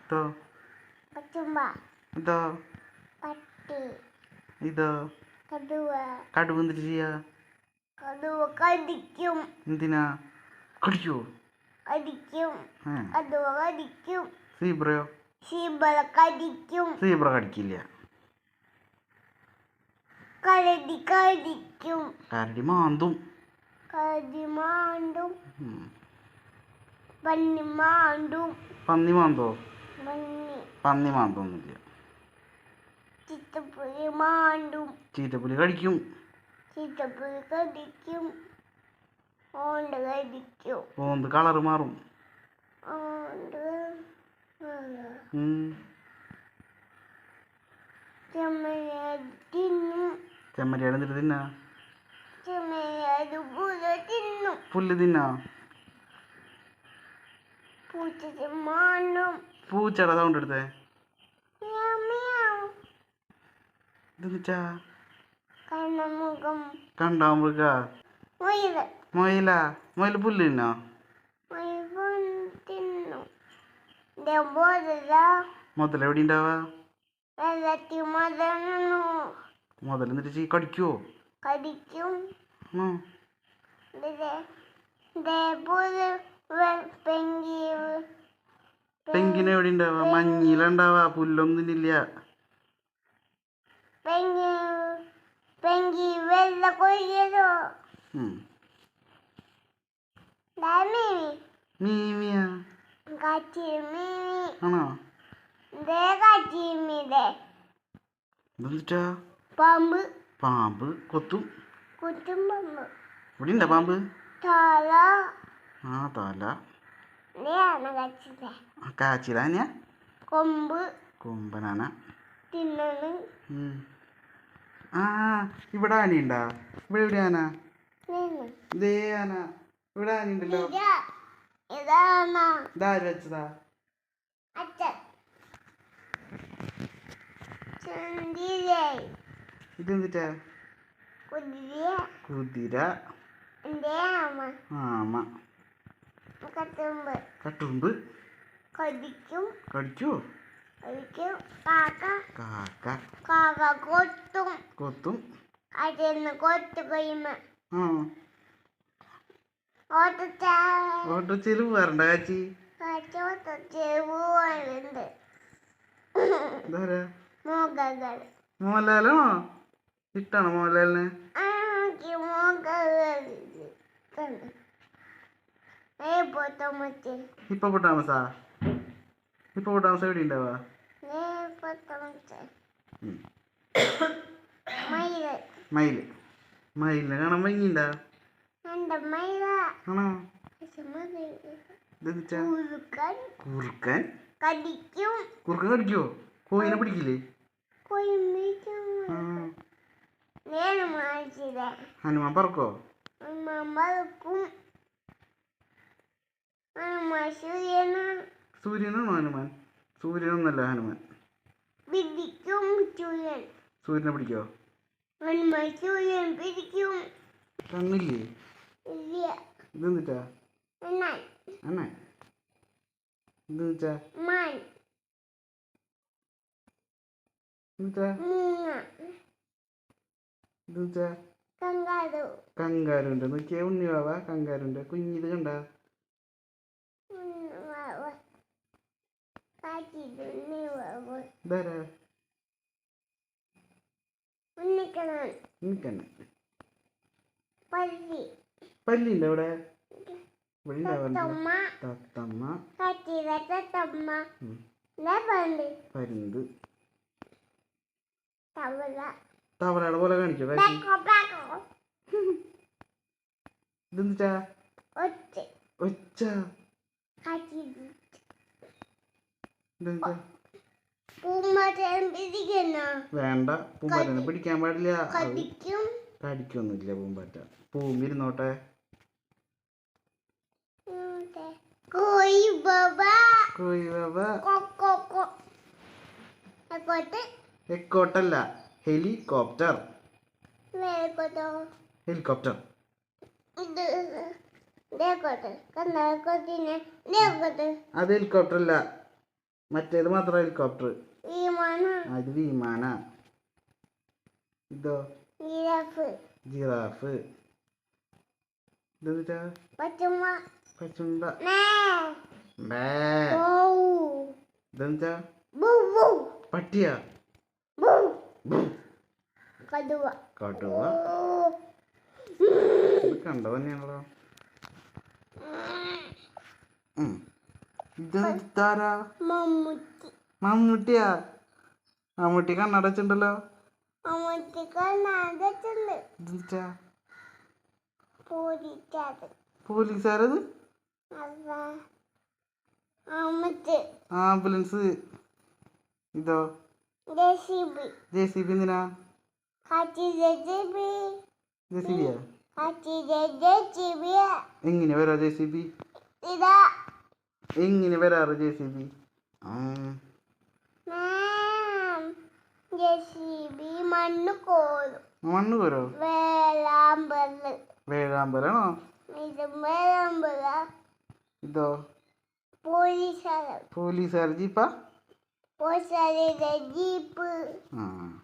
ഇതോ കച്ചുമ്പ ഇതോ പട്ടി ഇതോ കടുവ കടുവ എന്തിട്ട് ചെയ്യാ? കടുവ കടിക്കും. എന്തിനാ കടിക്കോ? കടിക്കും. കടുവ കടിക്കും. സീബ്രയോ? സീബ്ര കടിക്കും. സീബ്ര കടിക്കില്ല. കരടി കടിക്കും. കരടി മാന്തും. കരടി മാന്തും. പന്നി മാന്തും. പന്നി മാന്തോ? പന്നി പന്നി മാന്തൊന്നുമില്ല. ചിത്തപ്പുലി മാന്തും. ചീറ്റപ്പുലി കടിക്കും. ചിത്തപ്പുലി കടിക്കും. ഓണ്ട് കടിക്കും. ഓന്ത് കളറ് മാറും. ഓണ്ട് ചെമ്മരിയാട് തിന്നും. ചെമ്മരിയാട് എന്തിട്ട് തിന്നാ? ചെമ്മരിയാട് പുല്ല് തിന്നും. പുല്ല് തിന്നാ? പൂച്ച മാന്തും. പൂച്ചയുടെ സൗണ്ട് എടുത്തേ. Meow meow. ഇതെന്നിട്ടാ? കണ്ണമുഖം. കണ്ടാമൃഗ. മുയല്. മൊയില. മൊയില് പുല്ല് തിന്നോ? മുയൽ തിന്നും. മുതല മുതൽ എവിടെ ഉണ്ടാവാ? വെള്ളത്തിൽ മുതലുന്നു. മുതൽ എന്നിട്ട് കടിക്കുവോ? കടിക്കും. ആ ഇതേപോലെ പെങ്കിന് എവിടെ ഉണ്ടാവാ? മഞ്ഞിലുണ്ടാവാ. പുല്ലൊന്നും തിന്നില്ല. പെങ്കി വെള്ള കൊയ്യലോ. മീമിയാ? ആണോ? ഇതെന്നിട്ടാ? പാമ്പ്. പാമ്പ് കൊത്തും. കുറ്റും പാമ്പ്. ഇവിടെ ഉണ്ടോ പാമ്പ്? തല. ആ തല. കച്ചില. കാച്ചിലാന. കൊമ്പ്. കൊമ്പനാന. തിന്നണ്. ആ ഇവിടെ ആനയുണ്ടാ? ഇവിടെ എവിടെ ആന? ദേ ആന. ഇവിടെ ആനയുണ്ടല്ലോ. ഇതാണ് ഇതാര് വെച്ചതാ? അച്ഛൻ. ഇതെന്നിട്ടാ? കുതിര. കുതിര. ആമ. കട്ടുമ്പ്. കട്ടുമ്പ്. കടിക്കും. കടിക്കോ? കടിക്കും. കാക്ക. കാക്ക. കാക്ക കൊത്തും. കൊത്തും. അതിന്ന് കൊത്തു കഴിയുമ്പോ ഓട്ടോച്ചില് പോവാറുണ്ട കാച്ചി? പോവാറുണ്ട്. മോഹൻലാൽ. മോഹൻലാലാണോ? ഇഷ്ടാണോ മോഹൻലാലിനെ? ഹിപ്പോപ്പൊട്ടാമസാ? ഹിപ്പോപ്പൊട്ടാമസ് എവിടെ ഉണ്ടാവാ? മയില്. മയിലിനെ കാണാൻ ഭംഗിണ്ടാ? ആണോ? കുറുക്കൻ. കടിക്കും. കുറുക്കൻ കടിക്കോ? കോയിനെ പിടിക്കില്ലേ? ഹനുമാൻ പറക്കോ? സൂര്യനാണോ ഹനുമാൻ? സൂര്യനൊന്നല്ല ഹനുമാൻ. സൂര്യനെ പിടിക്കോ? സൂര്യൻ പിടിക്കും. കണ്ണില്ലേ? ഇതെന്നിട്ടാ? അണ്ണൻ. ഇതെന്നിട്ടാ? ഇതെന്നിട്ടാ? കങ്കാരുണ്ട്. നോക്കിയേ ഉണ്ണി വാവ കങ്കാരുണ്ട്. കുഞ്ഞിത് കണ്ട? ഇതാരാ? ഉണ്ണിക്കണ്ണൻ. പല്ലിണ്ട് അവിടെ? ഇവിടെ ഉണ്ടാവാറില്ല. തത്തമ്മ. പരുന്ത്. തവളയുടെ പോലെ കാണിക്കോ കാച്ചി? ഇതെന്നിട്ടാ? ഒച്ച. ഇതെന്നിട്ടാ? വേണ്ട, പൂമ്പാറ്റനെ പിടിക്കാൻ പാടില്ല. കടിക്കൊന്നുമില്ല പൂമ്പാറ്റ. പൂമ്പിരുന്നോട്ടെ. കോയി ബാബ. എക്കോട്ടല്ല, ഹെലികോപ്റ്റർ. ഹെലികോപ്റ്റർ. അത് ഹെലികോപ്റ്റർ അല്ല. മറ്റേത് മാത്രം ഹെലികോപ്റ്റർ. വിമാനം. ഇത് വിമാന. ഇതോ ജിറാഫ്. ജിറാഫ്. ഇതെന്താ? പച്ചുമ്മ. പച്ചുണ്ട. മേ. ബേ. ബൗ. ഇതെന്താ? ബൗ ബൗ. പട്ടിയാ? ബൗ. ബൗ. കടുവ. കടുവ. ഇത് കണ്ടോ തന്നെയാണല്ലോ. ഇതാരാ? മമ്മൂട്ടി. മമ്മൂട്ടിയാ? മമ്മൂട്ടി കണ്ണടച്ചുണ്ടല്ലോ. മമ്മൂട്ടി കണ്ണടച്ചുണ്ട്. ഇതെന്താ? പോലീസുകാരൻ. പോലീസുകാരത്? അതാ മമ്മൂട്ടി. ആംബുലൻസ്. ഇതോ? ജെസിബി. JCB എന്തിനാ? ജെസിബി. JCBയാ? ജെസിബിയാ. എങ്ങനെ വരാ JCB? ഇതാ എങ്ങനെ വരാറ് JCB? ജെസിബി മണ്ണ് കോരും. മണ്ണ് കോരോ? വേലാമ്പല്. വേഴാമ്പലാണോ? ഇത് വേലാമ്പല. ഇതോ? പോലീസുകാരൻ. പോലീസുകാർ ജീപ്പാ? പോലീസുകാരുടെ ജീപ്പ്. ആ